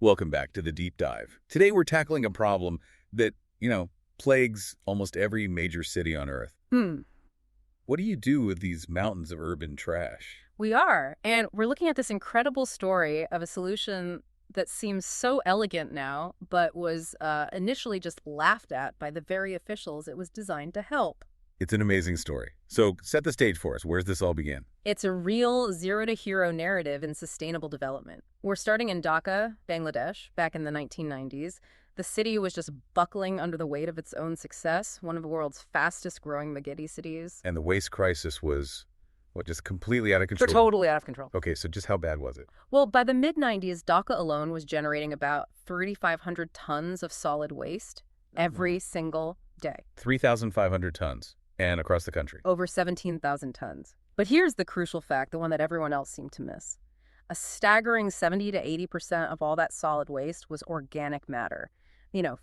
Welcome back to the Deep Dive. Today we're tackling a problem that, plagues almost every major city on Earth. What do you do with these mountains of urban trash? We are. And we're looking at this incredible story of a solution that seems so elegant now, but was initially just laughed at by the very officials it was designed to help. It's an amazing story. So set the stage for us. Where's this all begin? It's a real zero-to-hero narrative in sustainable development. We're starting in Dhaka, Bangladesh, back in the 1990s. The city was just buckling under the weight of its own success, one of the world's fastest-growing megiddo cities. And the waste crisis was, just completely out of control? Totally out of control. Okay, so just how bad was it? Well, by the mid-90s, Dhaka alone was generating about 3,500 tons of solid waste every single day. 3,500 tons. And across the country? Over 17,000 tons. But here's the crucial fact, the one that everyone else seemed to miss. A staggering 70 to 80% of all that solid waste was organic matter.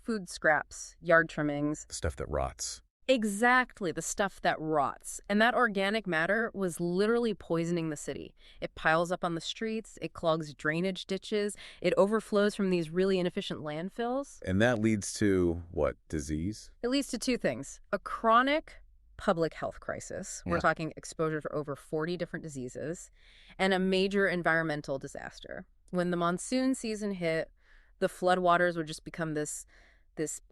Food scraps, yard trimmings. The stuff that rots. Exactly, the stuff that rots. And that organic matter was literally poisoning the city. It piles up on the streets, it clogs drainage ditches, it overflows from these really inefficient landfills. And that leads to, what, disease? It leads to two things. A chronic public health crisis. We're talking exposure to over 40 different diseases, and a major environmental disaster. When the monsoon season hit, the floodwaters would just become this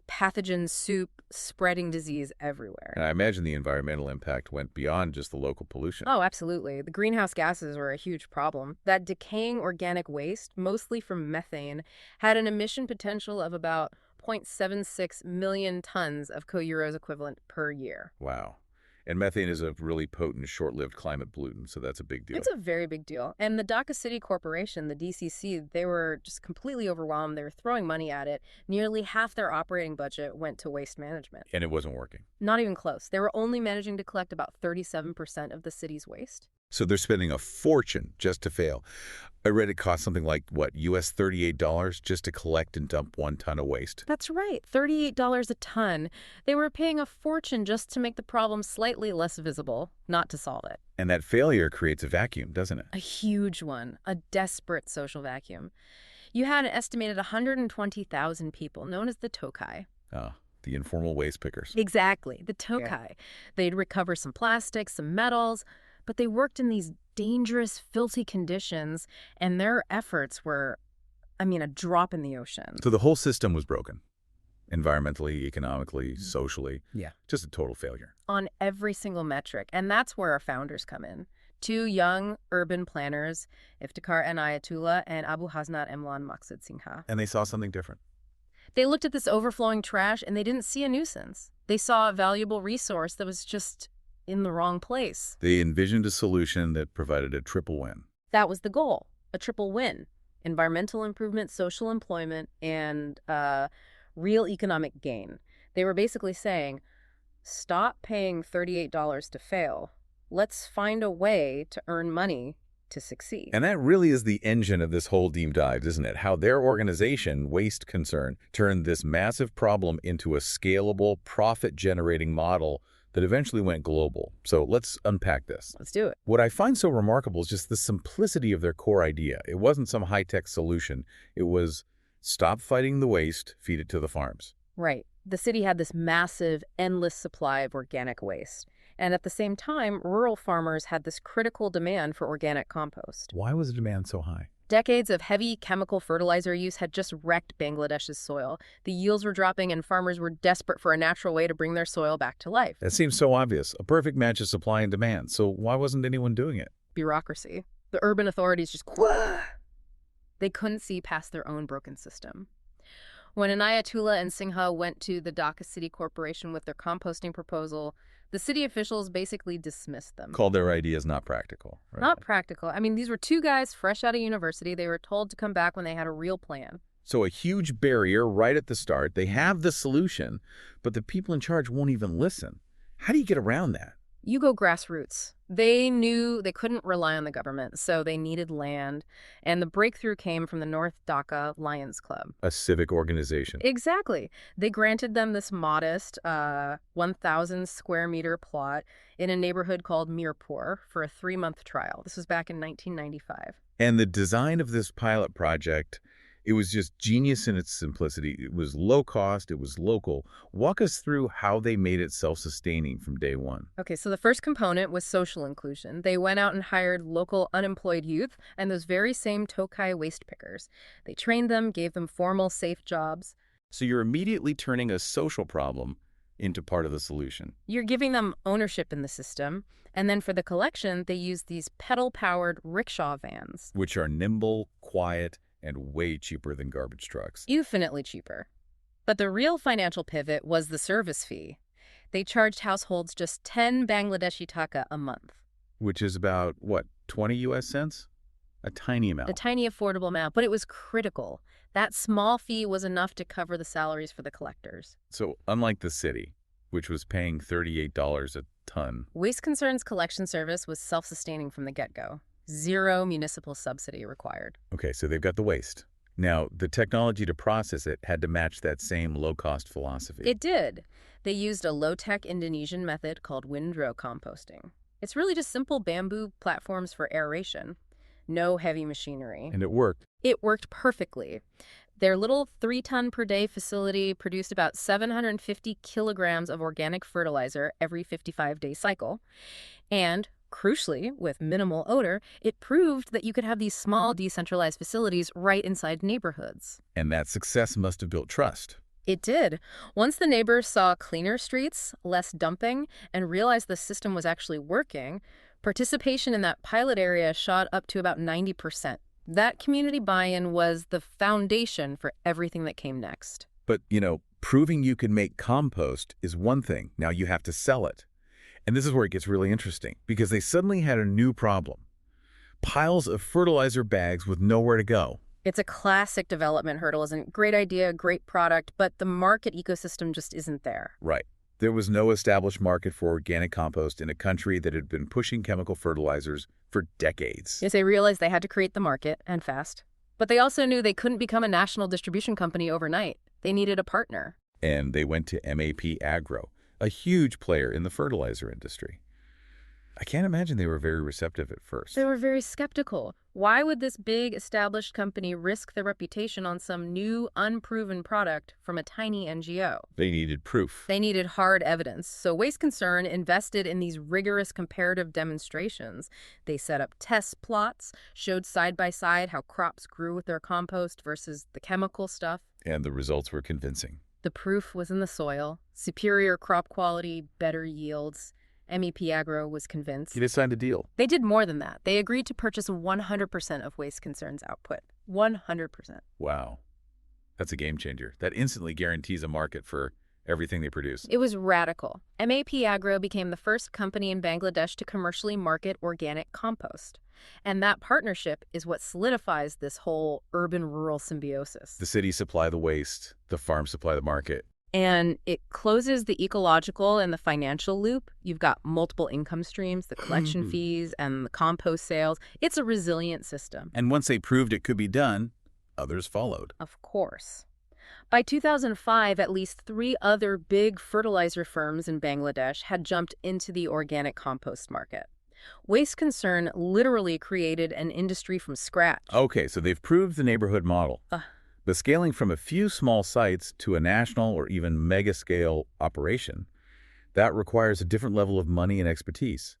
pathogen soup spreading disease everywhere. And I imagine the environmental impact went beyond just the local pollution. Oh, absolutely. The greenhouse gases were a huge problem. That decaying organic waste, mostly from methane, had an emission potential of about 0.76 million tons of co-euros equivalent per year. Wow. And methane is a really potent, short-lived climate pollutant, so that's a big deal. It's a very big deal. And the Dhaka City Corporation, the DCC, they were just completely overwhelmed. They were throwing money at it. Nearly half their operating budget went to waste management. And it wasn't working? Not even close. They were only managing to collect about 37% of the city's waste. So they're spending a fortune just to fail. I read it cost something like, US $38 just to collect and dump 1 ton of waste. That's right, $38 a ton. They were paying a fortune just to make the problem slightly less visible, not to solve it. And that failure creates a vacuum, doesn't it? A huge one, a desperate social vacuum. You had an estimated 120,000 people, known as the Tokai. The informal waste pickers. Exactly, the Tokai. They'd recover some plastics, some metals, but they worked in these dangerous, filthy conditions, and their efforts were, a drop in the ocean. So the whole system was broken. Environmentally, economically, socially. Yeah. Just a total failure. On every single metric. And that's where our founders come in. 2 young urban planners, Iftikhar Inayatullah and Abu Hasnat Emlan Maqsud Singha. And they saw something different. They looked at this overflowing trash and they didn't see a nuisance. They saw a valuable resource that was just in the wrong place. They envisioned a solution that provided a triple win. That was the goal, a triple win. Environmental improvement, social employment, and real economic gain. They were basically saying, stop paying $38 to fail. Let's find a way to earn money to succeed. And that really is the engine of this whole deep dive, isn't it? How their organization, Waste Concern, turned this massive problem into a scalable, profit-generating model that eventually went global. So let's unpack this. Let's do it. What I find so remarkable is just the simplicity of their core idea. It wasn't some high-tech solution. It was stop fighting the waste, feed it to the farms. Right. The city had this massive, endless supply of organic waste. And at the same time, rural farmers had this critical demand for organic compost. Why was the demand so high? Decades of heavy chemical fertilizer use had just wrecked Bangladesh's soil. The yields were dropping and farmers were desperate for a natural way to bring their soil back to life. That seems so obvious. A perfect match of supply and demand. So why wasn't anyone doing it? Bureaucracy. The urban authorities just they couldn't see past their own broken system. When Inayatullah and Singha went to the Dhaka City Corporation with their composting proposal, the city officials basically dismissed them. Called their ideas not practical. Right? Not practical. These were 2 guys fresh out of university. They were told to come back when they had a real plan. So a huge barrier right at the start. They have the solution, but the people in charge won't even listen. How do you get around that? You go grassroots. They knew they couldn't rely on the government, so they needed land. And the breakthrough came from the North Dhaka Lions Club. A civic organization. Exactly. They granted them this modest 1,000 square meter plot in a neighborhood called Mirpur for a 3-month trial. This was back in 1995. And the design of this pilot project, It was just genius in its simplicity. It was low cost. It was local. Walk us through how they made it self-sustaining from day one. Okay, so the first component was social inclusion. They went out and hired local unemployed youth and those very same Tokai waste pickers. They trained them, gave them formal, safe jobs. So you're immediately turning a social problem into part of the solution. You're giving them ownership in the system. And then for the collection, they used these pedal-powered rickshaw vans. Which are nimble, quiet, and way cheaper than garbage trucks. Infinitely cheaper. But the real financial pivot was the service fee. They charged households just 10 Bangladeshi taka a month. Which is about, what, 20 US cents? A tiny amount. A tiny affordable amount, but it was critical. That small fee was enough to cover the salaries for the collectors. So unlike the city, which was paying $38 a ton. Waste Concern's collection service was self-sustaining from the get-go. Zero municipal subsidy required. Okay, so they've got the waste. Now, the technology to process it had to match that same low-cost philosophy. It did. They used a low-tech Indonesian method called windrow composting. It's really just simple bamboo platforms for aeration. No heavy machinery. And it worked. It worked perfectly. Their little 3-ton-per-day facility produced about 750 kilograms of organic fertilizer every 55-day cycle. And, crucially, with minimal odor, it proved that you could have these small, decentralized facilities right inside neighborhoods. And that success must have built trust. It did. Once the neighbors saw cleaner streets, less dumping, and realized the system was actually working, participation in that pilot area shot up to about 90%. That community buy-in was the foundation for everything that came next. But, proving you can make compost is one thing. Now you have to sell it. And this is where it gets really interesting, because they suddenly had a new problem. Piles of fertilizer bags with nowhere to go. It's a classic development hurdle, isn't it? Great idea, great product, but the market ecosystem just isn't there. Right. There was no established market for organic compost in a country that had been pushing chemical fertilizers for decades. Yes, they realized they had to create the market, and fast. But they also knew they couldn't become a national distribution company overnight. They needed a partner. And they went to MAP Agro, a huge player in the fertilizer industry. I can't imagine they were very receptive at first. They were very skeptical. Why would this big established company risk their reputation on some new, unproven product from a tiny NGO? They needed proof. They needed hard evidence. So Waste Concern invested in these rigorous comparative demonstrations. They set up test plots, showed side by side how crops grew with their compost versus the chemical stuff. And the results were convincing. The proof was in the soil. Superior crop quality, better yields. MEP Agro was convinced. They signed a deal. They did more than that. They agreed to purchase 100% of Waste Concern's output. 100%. Wow. That's a game changer. That instantly guarantees a market for everything they produce. It was radical. MAP Agro became the first company in Bangladesh to commercially market organic compost. And that partnership is what solidifies this whole urban-rural symbiosis. The cities supply the waste, the farms supply the market. And it closes the ecological and the financial loop. You've got multiple income streams, the collection fees and the compost sales. It's a resilient system. And once they proved it could be done, others followed. Of course. By 2005, at least 3 other big fertilizer firms in Bangladesh had jumped into the organic compost market. Waste Concern literally created an industry from scratch. Okay, so they've proved the neighborhood model. But scaling from a few small sites to a national or even mega-scale operation, that requires a different level of money and expertise.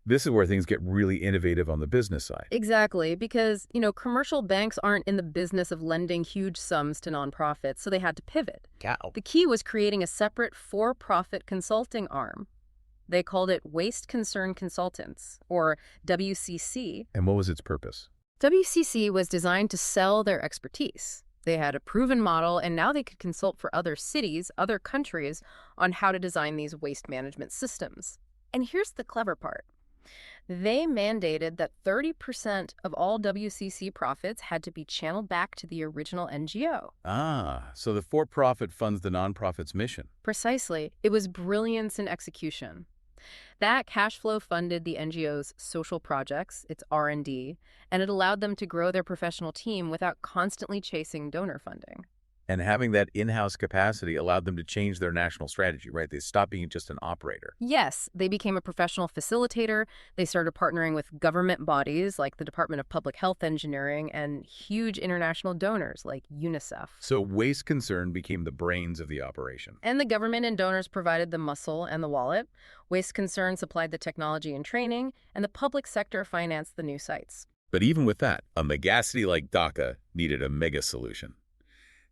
This is where things get really innovative on the business side. Exactly, because, commercial banks aren't in the business of lending huge sums to nonprofits, so they had to pivot. The key was creating a separate for-profit consulting arm. They called it Waste Concern Consultants, or WCC. And what was its purpose? WCC was designed to sell their expertise. They had a proven model, and now they could consult for other cities, other countries, on how to design these waste management systems. And here's the clever part. They mandated that 30% of all WCC profits had to be channeled back to the original NGO. So the for-profit funds the nonprofit's mission. Precisely. It was brilliance in execution. That cash flow funded the NGO's social projects, its R&D, and it allowed them to grow their professional team without constantly chasing donor funding. And having that in-house capacity allowed them to change their national strategy, right? They stopped being just an operator. Yes, they became a professional facilitator. They started partnering with government bodies like the Department of Public Health Engineering and huge international donors like UNICEF. So waste concern became the brains of the operation. And the government and donors provided the muscle and the wallet. Waste Concern supplied the technology and training, and the public sector financed the new sites. But even with that, a megacity like Dhaka needed a mega solution.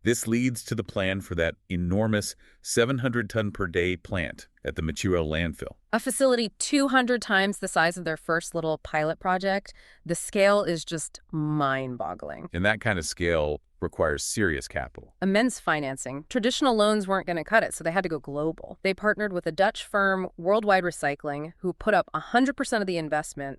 This leads to the plan for that enormous 700-ton-per-day plant at the Machiro landfill. A facility 200 times the size of their first little pilot project. The scale is just mind-boggling. And that kind of scale requires serious capital. Immense financing. Traditional loans weren't going to cut it, so they had to go global. They partnered with a Dutch firm, Worldwide Recycling, who put up 100% of the investment,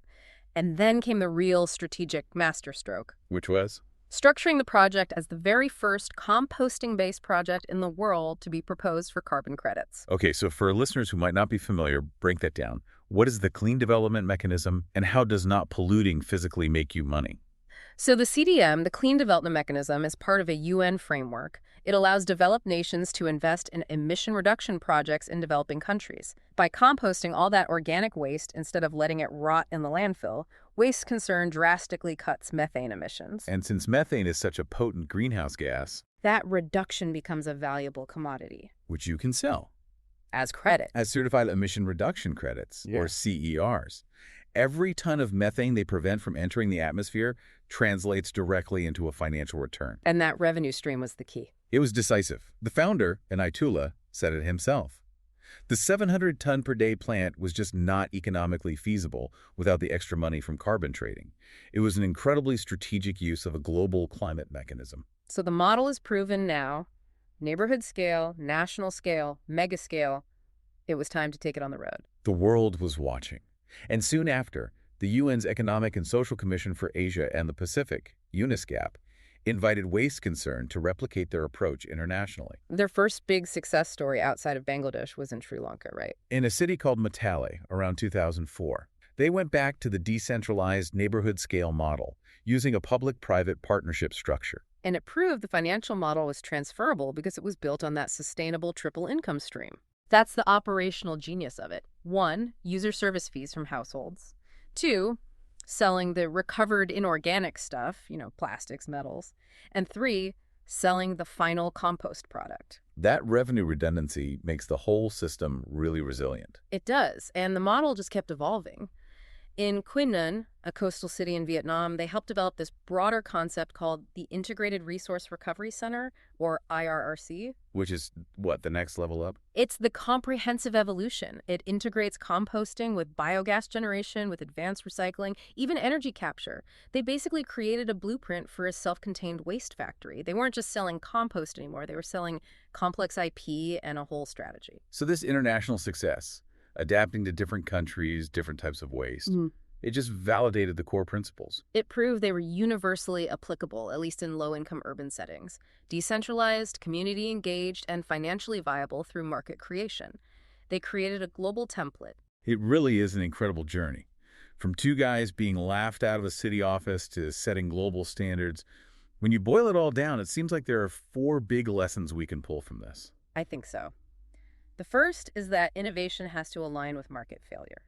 and then came the real strategic masterstroke. Which was? Structuring the project as the very first composting-based project in the world to be proposed for carbon credits. Okay, so for listeners who might not be familiar, break that down. What is the clean development mechanism, and how does not polluting physically make you money? So the CDM, the Clean Development Mechanism, is part of a UN framework. It allows developed nations to invest in emission reduction projects in developing countries. By composting all that organic waste instead of letting it rot in the landfill, Waste Concern drastically cuts methane emissions. And since methane is such a potent greenhouse gas, that reduction becomes a valuable commodity. which you can sell As credit. as certified emission reduction credits, or CERs. Every ton of methane they prevent from entering the atmosphere translates directly into a financial return. And that revenue stream was the key. It was decisive. The founder, Anaitullah, said it himself. The 700-ton-per-day plant was just not economically feasible without the extra money from carbon trading. It was an incredibly strategic use of a global climate mechanism. So the model is proven now. Neighborhood scale, national scale, mega scale. It was time to take it on the road. The world was watching. And soon after, the UN's Economic and Social Commission for Asia and the Pacific, UNESCAP, invited Waste Concern to replicate their approach internationally. Their first big success story outside of Bangladesh was in Sri Lanka, right? In a city called Matale around 2004, they went back to the decentralized neighborhood-scale model, using a public-private partnership structure. And it proved the financial model was transferable because it was built on that sustainable triple income stream. That's the operational genius of it. 1, user service fees from households. 2, selling the recovered inorganic stuff, plastics, metals. And 3, selling the final compost product. That revenue redundancy makes the whole system really resilient. It does, and the model just kept evolving. In Quy Nhon, a coastal city in Vietnam, they helped develop this broader concept called the Integrated Resource Recovery Center, or IRRC. Which is, what, the next level up? It's the comprehensive evolution. It integrates composting with biogas generation, with advanced recycling, even energy capture. They basically created a blueprint for a self-contained waste factory. They weren't just selling compost anymore. They were selling complex IP and a whole strategy. So this international success, adapting to different countries, different types of waste, it just validated the core principles. It proved they were universally applicable, at least in low-income urban settings. Decentralized, community-engaged, and financially viable through market creation. They created a global template. It really is an incredible journey. From two guys being laughed out of a city office to setting global standards. When you boil it all down, it seems like there are 4 big lessons we can pull from this. I think so. The first is that innovation has to align with market failure.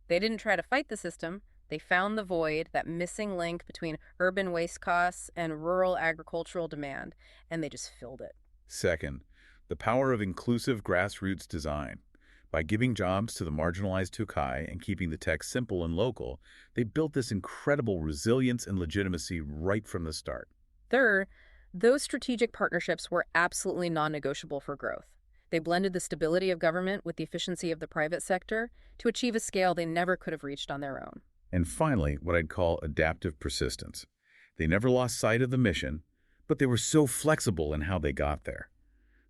They didn't try to fight the system. They found the void, that missing link between urban waste costs and rural agricultural demand, and they just filled it. Second, the power of inclusive grassroots design. By giving jobs to the marginalized Tukai and keeping the tech simple and local, they built this incredible resilience and legitimacy right from the start. Third, those strategic partnerships were absolutely non-negotiable for growth. They blended the stability of government with the efficiency of the private sector to achieve a scale they never could have reached on their own. And finally, what I'd call adaptive persistence. They never lost sight of the mission, but they were so flexible in how they got there.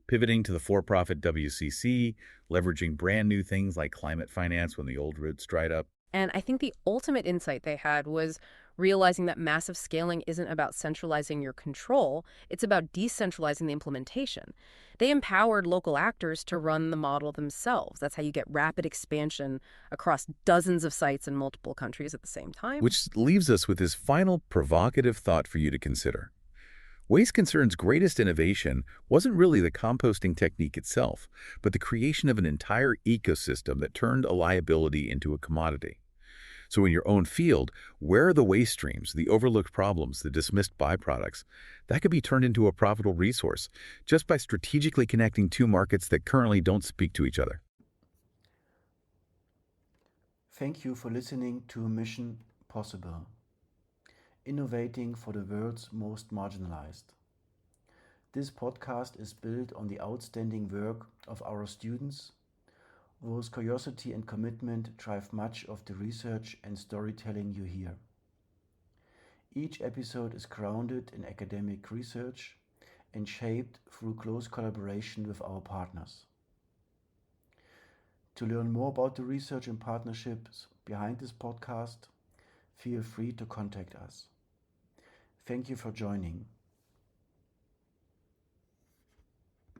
Pivoting to the for-profit WCC, leveraging brand new things like climate finance when the old routes dried up. And I think the ultimate insight they had was realizing that massive scaling isn't about centralizing your control, it's about decentralizing the implementation. They empowered local actors to run the model themselves. That's how you get rapid expansion across dozens of sites in multiple countries at the same time. Which leaves us with this final provocative thought for you to consider. Waste Concern's greatest innovation wasn't really the composting technique itself, but the creation of an entire ecosystem that turned a liability into a commodity. So in your own field, where are the waste streams, the overlooked problems, the dismissed byproducts? That could be turned into a profitable resource just by strategically connecting two markets that currently don't speak to each other. Thank you for listening to Mission Possible, innovating for the world's most marginalized. This podcast is built on the outstanding work of our students, whose curiosity and commitment drive much of the research and storytelling you hear. Each episode is grounded in academic research and shaped through close collaboration with our partners. To learn more about the research and partnerships behind this podcast, feel free to contact us. Thank you for joining.